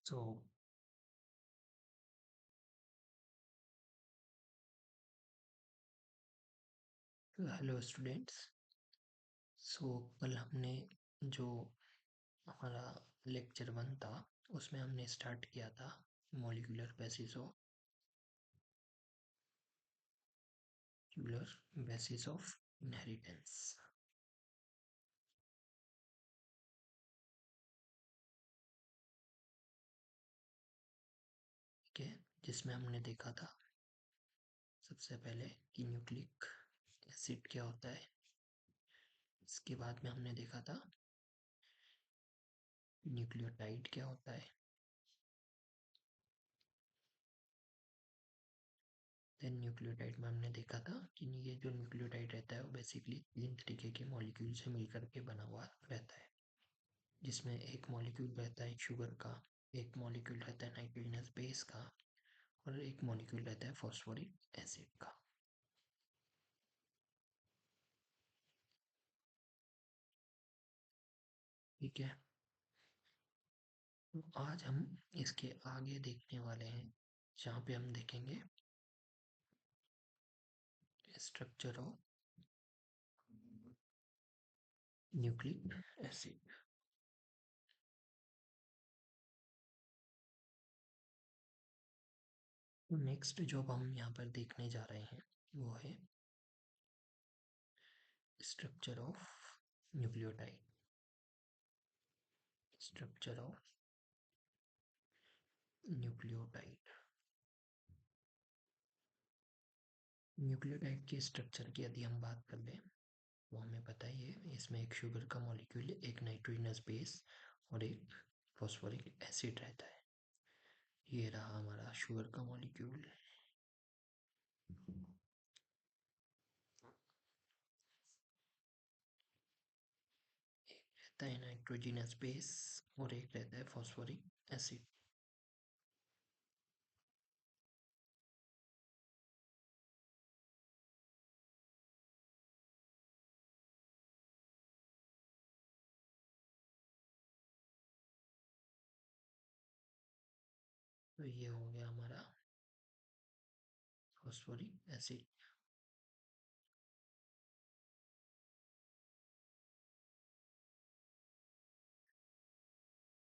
So, hello students. सो कल हमने जो हमारा लेक्चर 1 था उसमें हमने स्टार्ट किया था मॉलिक्यूलर बेसिस ऑफ इनहेरिटेंस। ठीक है, जिसमें हमने देखा था सबसे पहले कि न्यूक्लिक एसिड क्या होता है। इसके बाद में हमने देखा था न्यूक्लियोटाइड क्या होता है। देन न्यूक्लियोटाइड में हमने देखा था कि ये जो न्यूक्लियोटाइड रहता है वो बेसिकली 3 तरीके के मॉलिक्यूल से मिलकर के बना हुआ रहता है, जिसमें एक मॉलिक्यूल रहता है शुगर का, एक मॉलिक्यूल रहता है नाइट्रोजनस बेस का, और एक मॉलिक्यूल रहता है फॉस्फोरिक एसिड का। ठीक है, तो आज हम इसके आगे देखने वाले हैं, जहाँ पे हम देखेंगे स्ट्रक्चर ऑफ न्यूक्लिक एसिड। तो नेक्स्ट जो हम यहाँ पर देखने जा रहे हैं वो है structure of nucleotide. Structure of nucleotide. Nucleotide के स्ट्रक्चर की यदि हम बात कर लें तो हमें पता ही है इसमें एक शुगर का मॉलिक्यूल, एक नाइट्रोजनस बेस और एक फॉस्फोरिक एसिड रहता है। ये रहा हमारा शुगर का मॉलिक्यूल। एक रहता है नाइट्रोजनस बेस और एक रहता है फॉस्फोरिक एसिड। तो ये हो गया हमारा फॉस्फोरिक एसिड।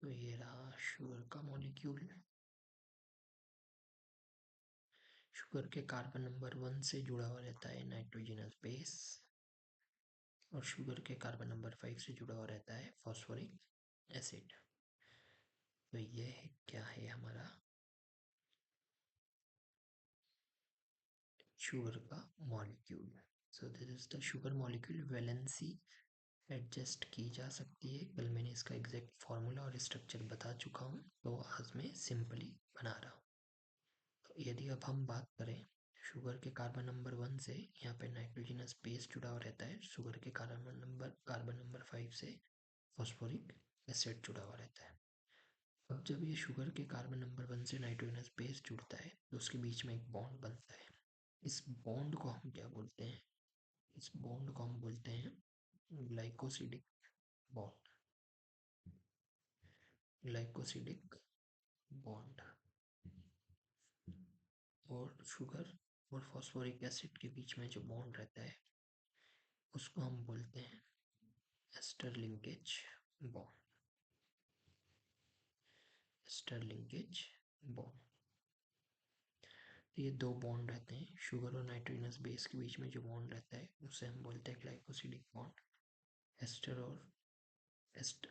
तो ये रहा शुगर का मॉलिक्यूल। शुगर के कार्बन नंबर 1 से जुड़ा हुआ रहता है नाइट्रोजनस बेस, और शुगर के कार्बन नंबर 5 से जुड़ा हुआ रहता है फॉस्फोरिक एसिड। तो ये क्या है हमारा शुगर का molecule. So this is the sugar molecule. Valency adjust की जा सकती है। कल मैंने इसका एग्जैक्ट फार्मूला और स्ट्रक्चर बता चुका हूँ, तो आज मैं सिंपली बना रहा हूँ। तो यदि अब हम बात करें शुगर के कार्बन नंबर 1 से, यहाँ पे नाइट्रोजनस बेस जुड़ा हुआ रहता है। शुगर के कार्बन नंबर 5 से फॉस्फोरिक एसिड जुड़ा हुआ रहता है। अब जब ये शुगर के कार्बन नंबर 1 से नाइट्रोजनस बेस जुड़ता है तो उसके बीच में एक बॉन्ड बनता है। इस बॉन्ड को हम क्या बोलते हैं? इस बॉन्ड को हम बोलते हैं ग्लाइकोसिडिक बॉन्ड। Glycosidic bond. और शुगर और फॉस्फोरिक एसिड के बीच में जो बॉन्ड रहता है उसको हम बोलते हैं ester linkage bond. Ester linkage bond. तो ये दो बॉन्ड रहते हैं शुगर और नाइट्रोजनस बेस के बीच में, जो बॉन्ड रहता है उसे हम बोलते हैं ग्लाइकोसिडिक बॉन्ड। एस्टर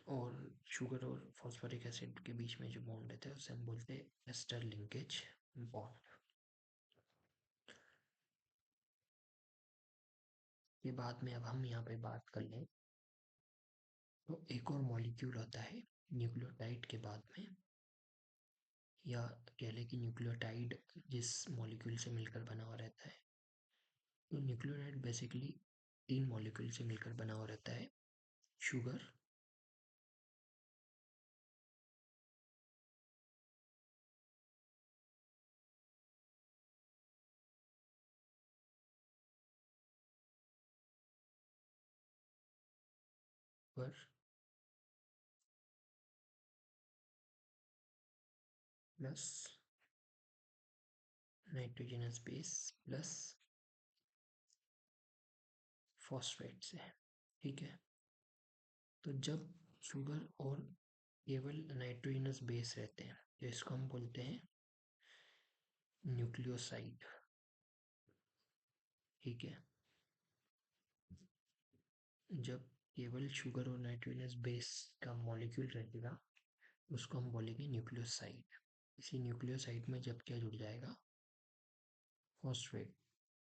और शुगर और फॉस्फोरिक एसिड के बीच में जो बॉन्ड रहता है उसे हम बोलते हैं एस्टर लिंकेज बॉन्ड। ये बाद में अब हम यहाँ पे बात कर लें तो एक और मॉलिक्यूल होता है न्यूक्लियोटाइड के बाद में, या कह लें कि न्यूक्लियोटाइड जिस मॉलिक्यूल से मिलकर बना हुआ रहता है। तो न्यूक्लियोटाइड बेसिकली 3 मॉलिक्यूल से मिलकर बना हुआ रहता है। शुगर, पर plus nitrogenous base plus phosphate से, ठीक है। तो जब शुगर और केवल नाइट्रोजनस बेस रहते हैं तो इसको हम बोलते हैं न्यूक्लियोसाइड, ठीक है। जब केवल शुगर और नाइट्रोजनस बेस का मॉलिक्यूल रहेगा उसको हम बोलेंगे न्यूक्लियोसाइड। इसी न्यूक्लियोसाइड में जब क्या जुड़ जाएगा, फॉस्फेट,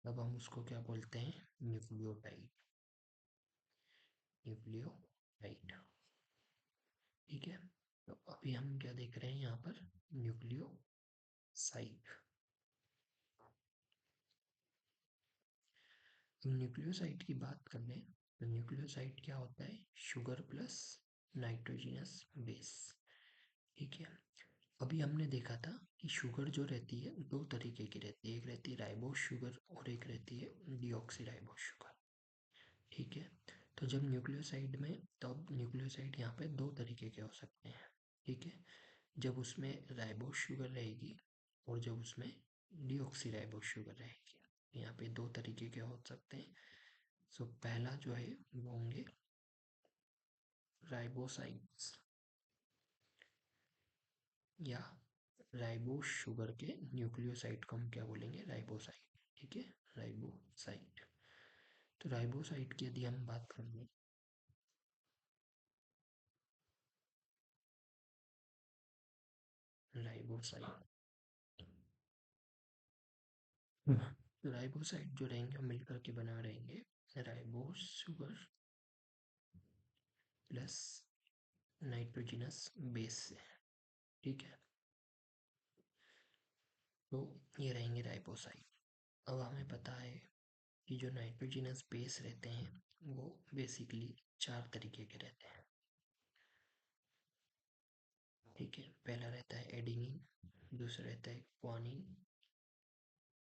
तब हम उसको क्या बोलते हैं, न्यूक्लियोटाइड, न्यूक्लियोटाइड, ठीक है। तो अभी हम क्या देख रहे हैं यहाँ पर, न्यूक्लियोसाइड। न्यूक्लियोसाइड की बात कर लें तो न्यूक्लियोसाइड क्या होता है, शुगर प्लस नाइट्रोजनस बेस, ठीक है। अभी हमने देखा था कि शुगर जो रहती है दो तरीके की रहती है, एक रहती है राइबोस शुगर और एक रहती है डीऑक्सीराइबोस शुगर, ठीक है। तो जब न्यूक्लियोसाइड में, तब न्यूक्लियोसाइड यहाँ पे दो तरीके के हो सकते हैं, ठीक है। जब उसमें राइबोस शुगर रहेगी और जब उसमें डीऑक्सीराइबोस शुगर रहेगी, यहाँ पे दो तरीके के हो सकते हैं। सो पहला जो है वो होंगे राइबोसाइड्स या राइबोस शुगर के न्यूक्लियोसाइड को हम क्या बोलेंगे, राइबोसाइड, ठीक है, राइबोसाइड। तो राइबोसाइड की यदि हम बात कर लें, राइबोसाइड, तो राइबोसाइड जो रहेंगे वो मिलकर के बना रहेंगे ribose sugar plus nitrogenous base से, ठीक है। तो ये रहेंगे राइबोसाइड। अब हमें पता है कि जो नाइट्रोजनस बेस रहते हैं वो बेसिकली चार तरीके के रहते हैं, ठीक है। पहला रहता है एडेनिन, दूसरा रहता है ग्वानिन,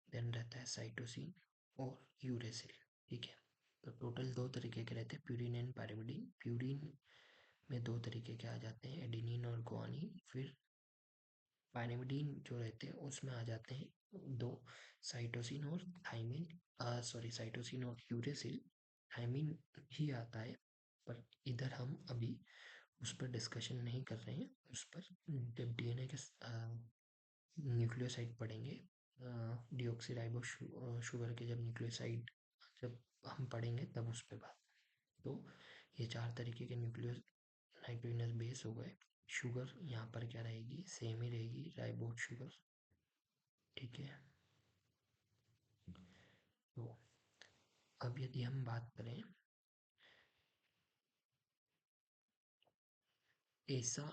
देन रहता है साइटोसिन और यूरेसिल, ठीक है। तो टोटल दो तरीके के रहते हैं, प्यूरिन एंड पाइरिमिडीन। प्यूरिन में दो तरीके के आ जाते हैं, एडेनिन और ग्वानिन। फिर पाइरिमिडीन जो रहते हैं उसमें आ जाते हैं दो, साइटोसिन और थाइमिन, सॉरी साइटोसिन और यूरेसिल। थाइमिन ही आता है, पर इधर हम अभी उस पर डिस्कशन नहीं कर रहे हैं। उस पर जब डीएनए के न्यूक्लियोसाइड पढ़ेंगे, डीऑक्सीराइबो शुगर के जब न्यूक्लियोसाइड जब हम पढ़ेंगे तब उस पर बात। तो ये चार तरीके के न्यूक्लियो नाइट्रोजनस बेस हो गए। शुगर यहाँ पर क्या रहेगी, सेम ही रहेगी, राइबोस शुगर, ठीक है। तो अब यदि हम बात करें, ऐसा,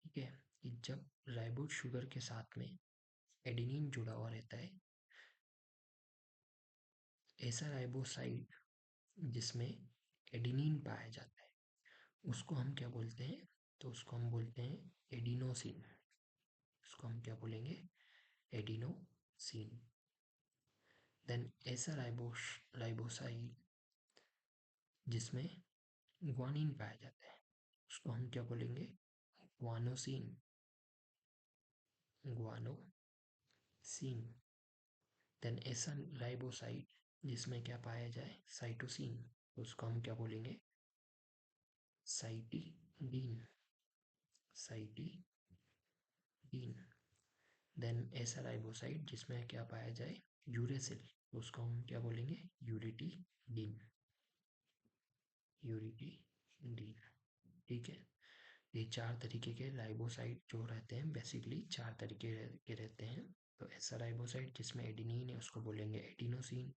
ठीक है, कि जब राइबोस शुगर के साथ में एडेनिन जुड़ा हुआ रहता है, ऐसा राइबोसाइड जिसमें एडेनिन पाया जाता है उसको हम क्या बोलते हैं, तो उसको हम बोलते हैं एडिनोसिन। उसको हम क्या बोलेंगे, एडिनोसिन। देन ऐसा राइबोसाइड जिसमें ग्वानिन पाया जाता है उसको हम क्या बोलेंगे, ग्वानोसिन, ग्वानोसिन। देन ऐसा राइबोसाइड जिसमें क्या पाया जाए, साइटोसिन, तो उसको हम क्या बोलेंगे, साइटिडीन, साइटिडीन। देन ऐसा राइबोसाइड जिसमें क्या पाया जाए, यूरेसिल, तो उसको हम क्या बोलेंगे, यूरिटीडीन, यूरिटीडीन, ठीक है। ये चार तरीके के राइबोसाइड जो रहते हैं, बेसिकली चार तरीके के रहते हैं। तो ऐसा राइबोसाइड जिसमें एडिनिन है उसको बोलेंगे एडिनोसिन,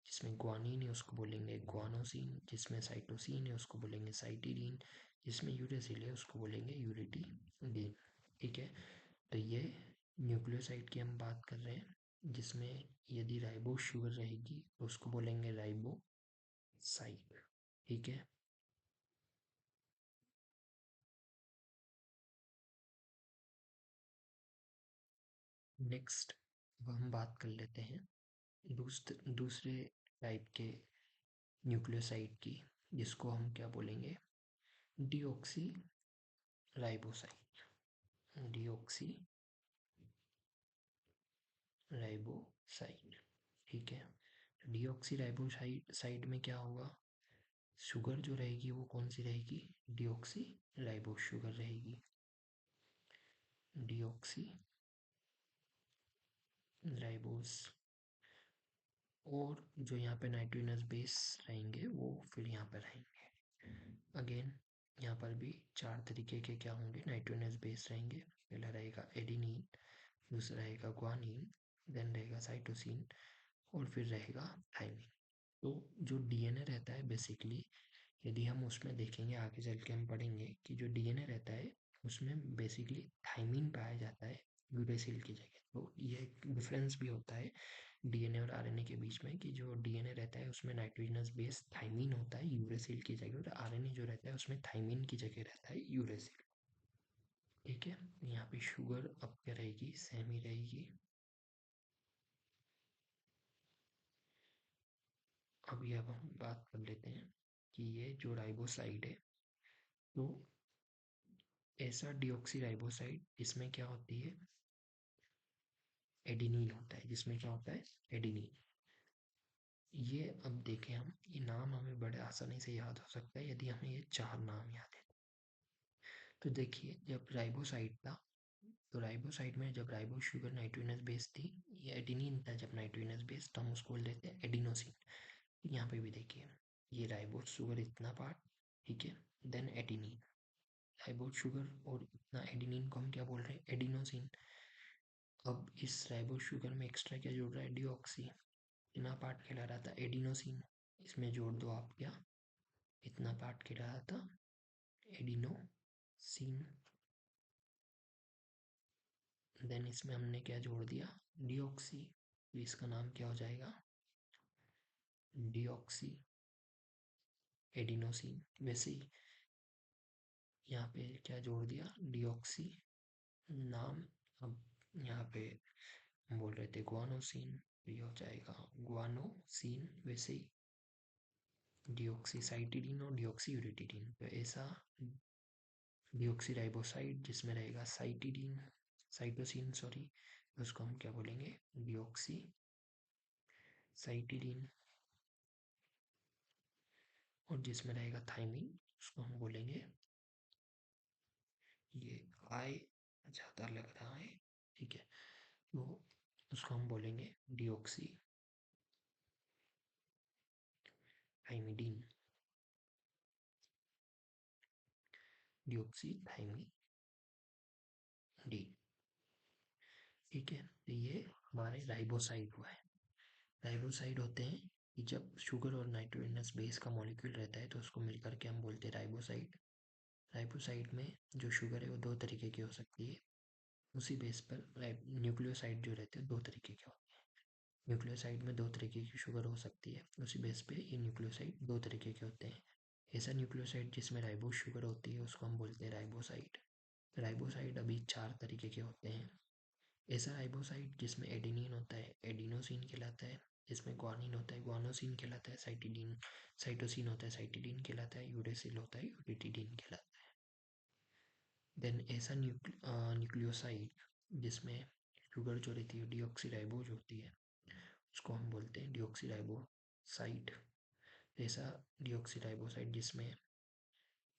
जिसमें ग्वानिन है उसको बोलेंगे ग्वानोसिन, जिसमें साइटोसिन है उसको बोलेंगे साइटिडीन, जिसमें यूरेसिल है उसको बोलेंगे यूरिटीडीन, ठीक है। तो ये न्यूक्लियोसाइड की हम बात कर रहे हैं जिसमें यदि राइबोस शुगर रहेगी तो उसको बोलेंगे राइबोसाइड, ठीक है। नेक्स्ट अब हम बात कर लेते हैं दूसरे टाइप के न्यूक्लियोसाइड की, जिसको हम क्या बोलेंगे, डीऑक्सी राइबोसाइड, डीऑक्सी राइबोसाइड। ठीक है, डीऑक्सी राइबोसाइड में क्या होगा, शुगर जो रहेगी वो कौन सी रहेगी, डीऑक्सी राइबोस शुगर रहेगी, डीऑक्सी राइबोस। और जो यहाँ पे नाइट्रोजनस बेस रहेंगे वो फिर यहाँ पर रहेंगे। अगेन यहाँ पर भी चार तरीके के क्या होंगे, नाइट्रोजनस बेस रहेंगे। पहला रहेगा एडिनिन, दूसरा रहेगा ग्वानिन, देन रहेगा साइटोसिन, और फिर रहेगा थाइमिन। तो जो डीएनए रहता है बेसिकली, यदि हम उसमें देखेंगे आगे चल के हम पढ़ेंगे कि जो डीएनए रहता है उसमें बेसिकली थाइमिन पाया जाता है यूरेसिल की जगह। तो ये एक डिफरेंस भी होता है डीएनए और आरएनए के बीच में, कि जो डीएनए रहता है उसमें नाइट्रोजनस बेस थाइमिन होता है यूरेसिल की जगह, और आरएनए जो रहता है उसमें थाइमिन की जगह रहता है यूरेसिल। ठीक है, यहाँ पे शुगर अब क्या रहेगी, सेम ही रहेगी। अभी अब हम बात कर लेते हैं कि ये जो राइबोसाइड है, तो ऐसा डिऑक्सी राइबोसाइड इसमें क्या होती है, एडिनिन होता है, जिसमें क्या होता है, एडिनिन। ये अब देखें हम, ये नाम हमें बड़े आसानी से याद हो सकता है यदि हमें ये चार नाम याद है। तो देखिए, जब राइबोसाइड था, तो राइबोसाइड में जब राइबो शुगर नाइट्रोजनस बेस थी, ये एडिनिन था जब नाइट्रोजनस बेस, तो हम उसको बोल देते हैं एडिनोसिन। यहाँ पे भी देखिए, ये राइबो शुगर इतना पार्ट, ठीक है, देन एडिनिन, राइबो शुगर और इतना एडिनिन को हम क्या बोल रहे हैं, एडिनोसिन। अब इस राइबो शुगर में एक्स्ट्रा क्या जोड़ रहा है, डिऑक्सी, इतना पार्ट कहला रहा था एडिनोसिन, इसमें जोड़ दो आप क्या, इतना पार्ट कहला रहा था एडिनोसिन। देन इसमें हमने क्या जोड़ दिया, डिऑक्सी, तो इसका नाम क्या हो जाएगा, डिऑक्सी एडिनोसिन। वैसे ही यहाँ पे क्या जोड़ दिया, डिऑक्सी नाम। अब यहाँ पे हम बोल रहे थे ग्वानोसिन, ये हो जाएगा ग्वानोसिन। वैसे ही डिऑक्सीसाइटिडीन और डिऑक्सीयूरिटिडीन, तो ऐसा डिऑक्सीराइबोसाइड जिसमें रहेगा साइटिडीन, साइटोसिन सॉरी, उसको हम क्या बोलेंगे, डिऑक्सी साइटिडीन। और जिसमें रहेगा थाइमिन, उसको हम बोलेंगे, ये आई ज़्यादा लग रहा है, ठीक है, तो उसको हम बोलेंगे डिऑक्सी थाइमिडीन, डिऑक्सी थाइमिडीन। ठीक है, तो ये हमारे राइबोसाइड हुआ है। राइबोसाइड होते हैं कि जब शुगर और नाइट्रोजनस बेस का मॉलिक्यूल रहता है तो उसको मिलकर के हम बोलते हैं राइबोसाइड। राइबोसाइड में जो शुगर है वो दो तरीके की हो सकती है, उसी बेस पर न्यूक्लियोसाइड जो रहते हैं दो तरीके के होते हैं। न्यूक्लियोसाइड में दो तरीके की शुगर हो सकती है, उसी बेस पे ये न्यूक्लियोसाइड दो तरीके के होते हैं। ऐसा न्यूक्लियोसाइड जिसमें राइबोस शुगर होती है उसको हम बोलते हैं राइबोसाइड। राइबोसाइड अभी चार तरीके के होते हैं। ऐसा राइबोसाइड जिसमें एडेनिन होता है, एडिनोसिन कहलाता है। जिसमें ग्वानिन होता है, ग्वानोसिन कहलाता है। साइटिडीन, साइटोसिन होता है, साइटिडीन कहलाता है। यूरेसिल होता है, यूरेटिडीन कहलाता है। देन ऐसा न्यूक्लियोसाइड जिसमें शुगर जो रहती है डीऑक्सीराइबोज होती है, उसको हम बोलते हैं डीऑक्सीराइबोसाइड। ऐसा डीऑक्सीराइबोसाइड जिसमें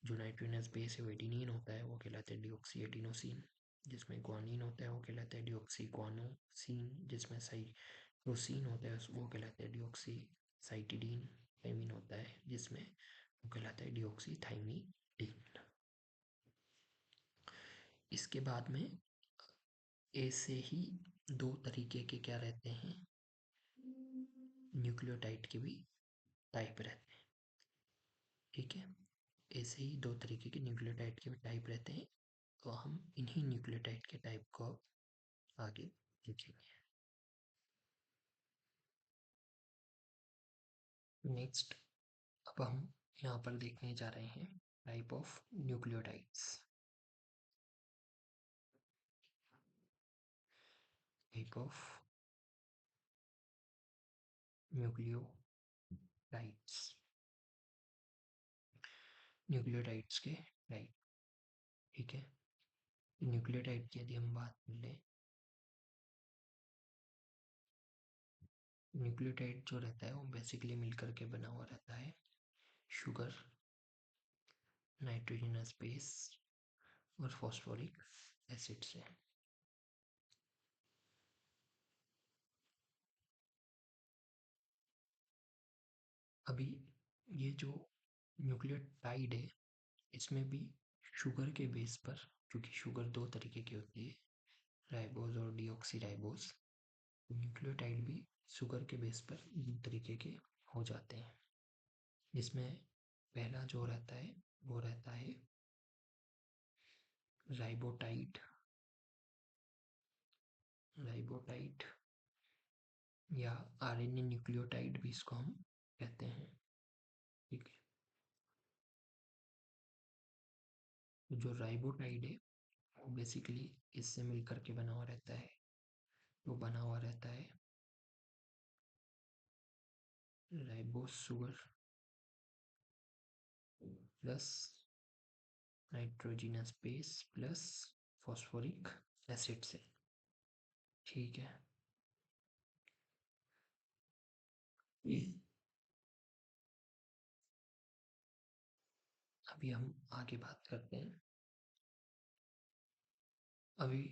जो नाइट्रोजनस बेस है वो एडिनिन होता है, वो कहलाता है डीऑक्सी एडिनोसिन। जिसमें ग्वानिन होता है वो कहलाता है डीऑक्सी ग्वानोसिन। जिसमें साइटोसिन होता है वो कहलाता है डीऑक्सी साइटिडीन। थाइमिन होता है जिसमें वो कहलाता है डीऑक्सी थाइमिडीन। इसके बाद में ऐसे ही दो तरीके के क्या रहते हैं, न्यूक्लियोटाइड के भी टाइप रहते हैं। ठीक है, ऐसे ही दो तरीके के न्यूक्लियोटाइड के भी टाइप रहते हैं। तो हम इन्हीं न्यूक्लियोटाइड के टाइप को आगे देखेंगे। नेक्स्ट, अब हम यहाँ पर देखने जा रहे हैं type of nucleotides. Type of nucleotides, nucleotides के टाइप। ठीक है, न्यूक्लियोटाइड की यदि हम बात कर लें, न्यूक्लियोटाइड जो रहता है वो बेसिकली मिलकर के बना हुआ रहता है शुगर, नाइट्रोजनस बेस और फॉस्फोरिक एसिड से। अभी ये जो न्यूक्लियोटाइड है इसमें भी शुगर के बेस पर, क्योंकि शुगर दो तरीके की होती है, राइबोज और डीऑक्सी राइबोज, न्यूक्लियोटाइड भी शुगर के बेस पर दो तरीके के हो जाते हैं। जिसमें पहला जो रहता है वो रहता है राइबोटाइड, राइबोटाइड या आरएनए न्यूक्लियोटाइड भी इसको हम कहते हैं। ठीक है, तो जो राइबोटाइड है वो बेसिकली इससे मिलकर के बना हुआ रहता है, वो बना हुआ रहता है ribose sugar plus nitrogenous base plus phosphoric acid से। ठीक है, अभी हम आगे बात करते हैं। अभी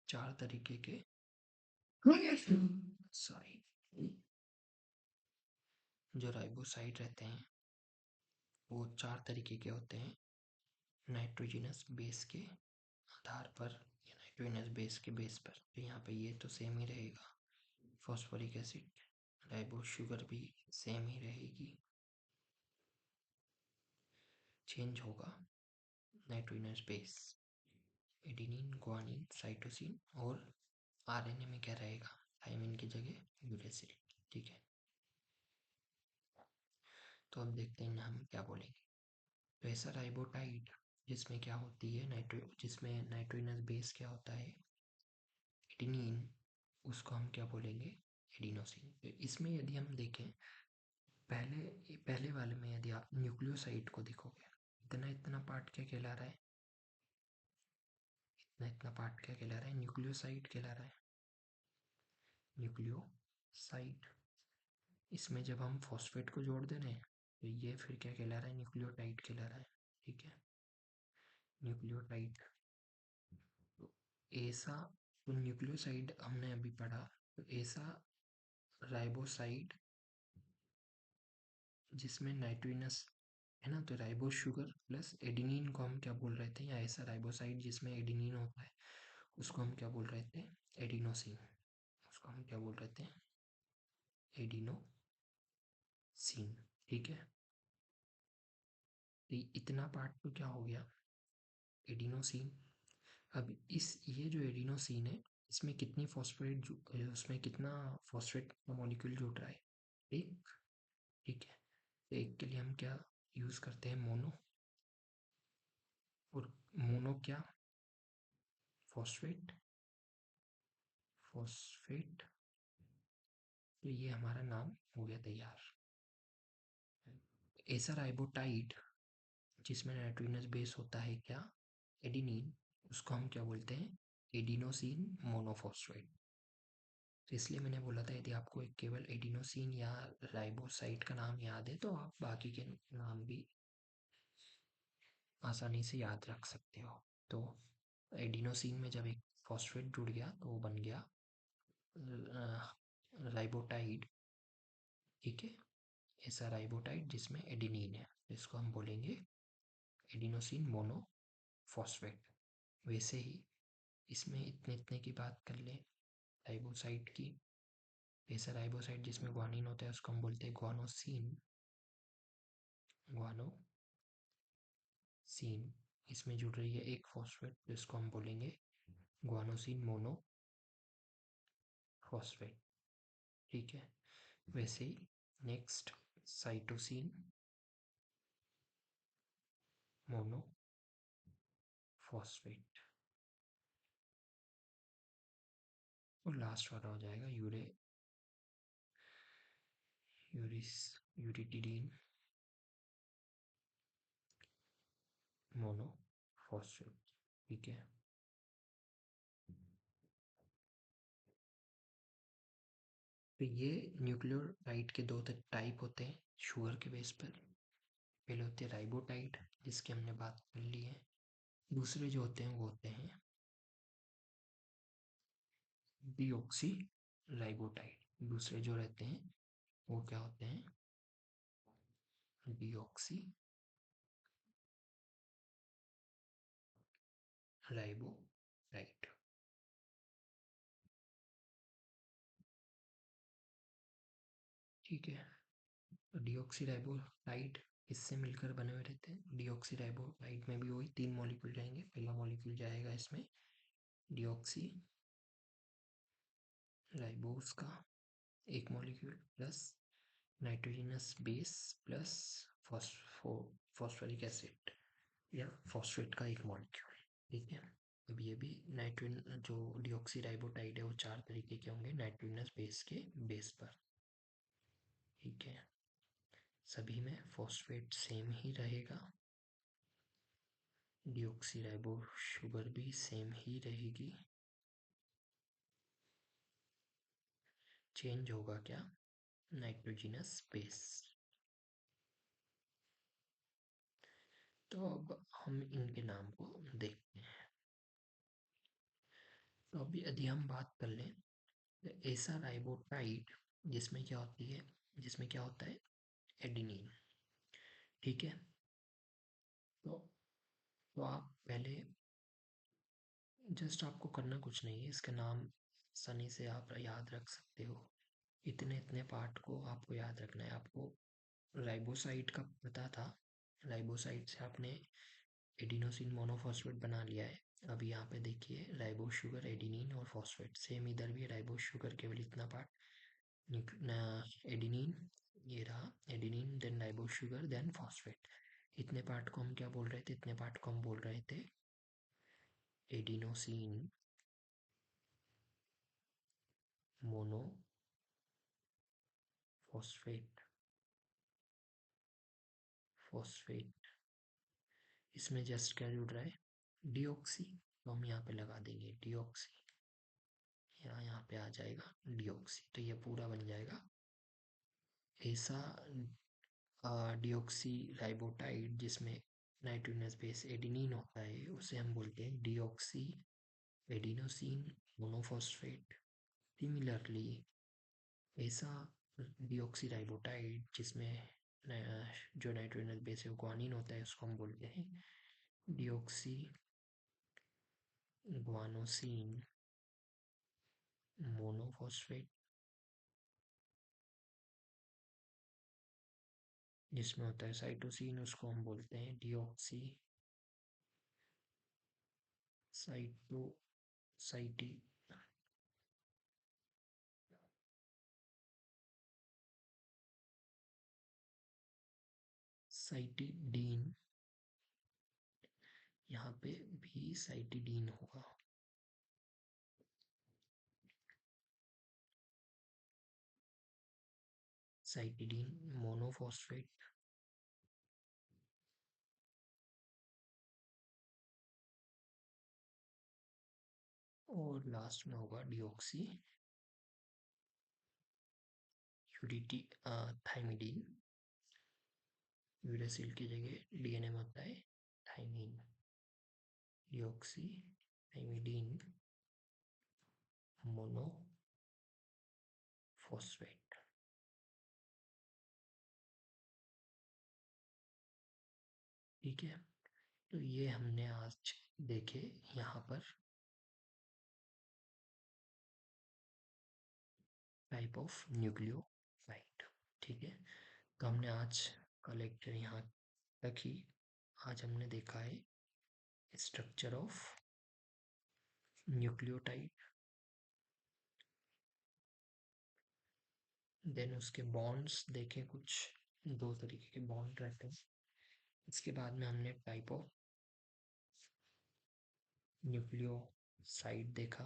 चार तरीके के सॉरी जो राइबोसाइड रहते हैं वो चार तरीके के होते हैं नाइट्रोजनस बेस के आधार पर या नाइट्रोजनस बेस के बेस पर। तो यहाँ पे ये तो सेम ही रहेगा, फॉस्फोरिक एसिड, राइबोस शुगर भी सेम ही रहेगी। चेंज होगा nitrogenous base, adenine, guanine, cytosine और आरएनए में क्या रहेगा, थाइमिन की जगह यूरेसिल। ठीक है, तो अब देखते हैं हम क्या बोलेंगे। तो ऐसा राइबोटाइड जिसमें क्या होती है जिसमें नाइट्रोजनस बेस क्या होता है एडेनिन, उसको हम क्या बोलेंगे एडिनोसिन। तो इसमें यदि हम देखें पहले पहले वाले में यदि आप न्यूक्लियोसाइड को देखोगे, इतना इतना पार्ट क्या कहला रहा है, इतना इतना पार्ट क्या कहला रहा है, न्यूक्लियोसाइड कहला रहा है, न्यूक्लियोसाइड। इसमें जब हम फॉस्फेट को जोड़ दे रहे हैं तो ये फिर क्या कहला रहा है, न्यूक्लियोटाइड कहला रहा है। ठीक है, न्यूक्लियोटाइड। तो ऐसा, तो न्यूक्लियोसाइड हमने अभी पढ़ा, तो ऐसा राइबोसाइड जिसमें नाइट्रोजनस है ना, तो राइबोस शुगर प्लस एडिनिन को हम क्या बोल रहे थे, या ऐसा राइबोसाइड जिसमें एडिनिन होता है उसको हम क्या बोल रहे थे एडिनोसिन, उसको हम क्या बोल रहे थे एडिनोसिन। ठीक है, तो इतना पार्ट तो क्या हो गया एडिनोसिन। अब इस ये जो एडिनोसिन है इसमें कितनी फॉस्फेट, उसमें कितना फॉस्फेट का मॉलिक्यूल जुड़ रहा है, एक। ठीक है, तो एक के लिए हम क्या यूज़ करते हैं मोनो, और मोनो क्या फॉस्फेट, फॉस्फेट। तो ये हमारा नाम हो गया तैयार। ऐसा राइबोटाइड जिसमें नाइट्रोजनस बेस होता है क्या एडिनिन, उसको हम क्या बोलते हैं एडिनोसिन मोनोफॉस्फेट। तो इसलिए मैंने बोला था यदि आपको एक केवल एडिनोसिन या राइबोसाइट का नाम याद है तो आप बाकी के नाम भी आसानी से याद रख सकते हो। तो एडिनोसिन में जब एक फॉस्फेट जुड़ गया तो वो बन गया राइबोटाइड। ठीक है, ऐसा राइबोटाइड जिसमें एडिनिन है, इसको हम बोलेंगे एडिनोसिन मोनोफॉस्फेट। वैसे ही इसमें इतने इतने की बात कर लें राइबोसाइड की, ऐसा राइबोसाइड जिसमें ग्वानिन होता है उसको हम बोलते हैं ग्वानोसिन, ग्वानोसिन। इसमें जुड़ रही है एक फॉस्फेट जिसको हम बोलेंगे ग्वानोसिन मोनोफॉस्फेट। ठीक है, वैसे ही नेक्स्ट साइटोसिन मोनोफॉस्फेट, और लास्ट वाला हो जाएगा यूरिटिडीन मोनोफॉस्फेट। ठीक है, तो ये न्यूक्लियोटाइड के दो टाइप होते हैं शुगर के बेस पर। पहले होते हैं राइबोटाइड, जिसकी हमने बात कर ली है। दूसरे जो होते हैं वो होते हैं डीऑक्सी राइबोटाइड। दूसरे जो रहते हैं वो क्या होते हैं, डीऑक्सी राइबोटाइड। ठीक है, तो डीऑक्सी राइबोटाइड इससे मिलकर बने हुए रहते हैं। डीऑक्सी राइबोटाइड में भी वही तीन मॉलिक्यूल जाएंगे। पहला मॉलिक्यूल जाएगा इसमें डीऑक्सी राइबोस का एक molecule, plus nitrogenous base, plus phosphoric acid या फॉस्फेट का एक मॉलिक्यूल। ठीक है, अब ये भी नाइट्रोजन जो डीऑक्सी राइबोटाइड है वो चार तरीके के होंगे नाइट्रोजनस बेस के बेस पर। ठीक है, सभी में फॉस्फेट सेम ही रहेगा, डीऑक्सी राइबो शुगर भी सेम ही रहेगी। चेंज होगा क्या, नाइट्रोजनस बेस। तो अब हम इनके नाम को देखते हैं। तो अभी यदि हम बात कर लें तो ऐसा राइबोटाइड जिसमें क्या होती है, जिसमें क्या होता है, एडिनिन। ठीक है, तो तो आप पहले जस्ट आपको करना कुछ नहीं है, इसका नाम आसानी से आप याद रख सकते हो। इतने इतने पार्ट को आपको याद रखना है। आपको राइबोसाइड का पता था, राइबोसाइड से आपने एडिनोसिन मोनोफॉस्फेट बना लिया है। अब यहाँ पे देखिए राइबो शुगर, एडिनिन और फॉस्फेट सेम इधर भी राइबो शुगर, केवल इतना पार्ट एडिनिन, ये रहा adenine, then ribo sugar, then phosphate. इतने पार्ट को हम क्या बोल रहे थे, इतने पार्ट को हम बोल रहे थे एडिनोसिन मोनोफॉस्फेट। फॉस्फेट, इसमें जस्ट क्या जुड़ रहा है, डीऑक्सी। तो हम यहाँ पे लगा देंगे डीऑक्सी, यहाँ पे आ जाएगा डीऑक्सी। तो ये पूरा बन जाएगा ऐसा डीऑक्सी राइबोटाइड जिसमें नाइट्रोजनस बेस एडिनिन होता है, उसे हम बोलते हैं डीऑक्सी एडिनोसिन मोनोफॉस्फेट। सिमिलरली ऐसा डीऑक्सी राइबोटाइड जिसमें जो नाइट्रोजनस बेस है ग्वानिन होता है, उसको हम बोलते हैं डीऑक्सी ग्वानोसिन मोनोफॉस्फेट। जिसमें होता है साइटोसिन, उसको हम बोलते हैं डीऑक्सी साइटो साइटी साइटिडीन। यहाँ पे भी साइटिडीन होगा। साइटिडीन मोनोफॉस्फेट, और लास्ट में होगा डीऑक्सी यूरिटी थाइमिडीन। यूरेसिल की जगह डीएनए में होता है थाइमीन, डीऑक्सी थाइमिडीन मोनोफॉस्फेट। ठीक है, तो ये हमने आज देखे यहाँ पर टाइप ऑफ न्यूक्लियोटाइड। ठीक है, तो हमने आज का लेक्चर यहाँ तक ही। आज हमने देखा है स्ट्रक्चर ऑफ न्यूक्लियोटाइड, देन उसके बॉन्ड्स देखे, कुछ दो तरीके के बॉन्ड रहते हैं। इसके बाद में हमने टाइप ऑफ न्यूक्लियोसाइड देखा,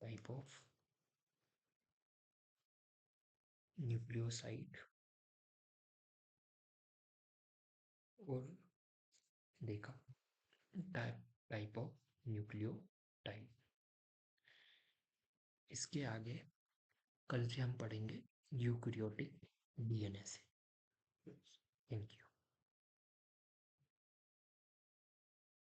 टाइप ऑफ न्यूक्लियोसाइड, और देखा टाइप ऑफ न्यूक्लियोटाइड। इसके आगे कल से हम पढ़ेंगे यूकैरियोटिक डीएनए से। Thank you.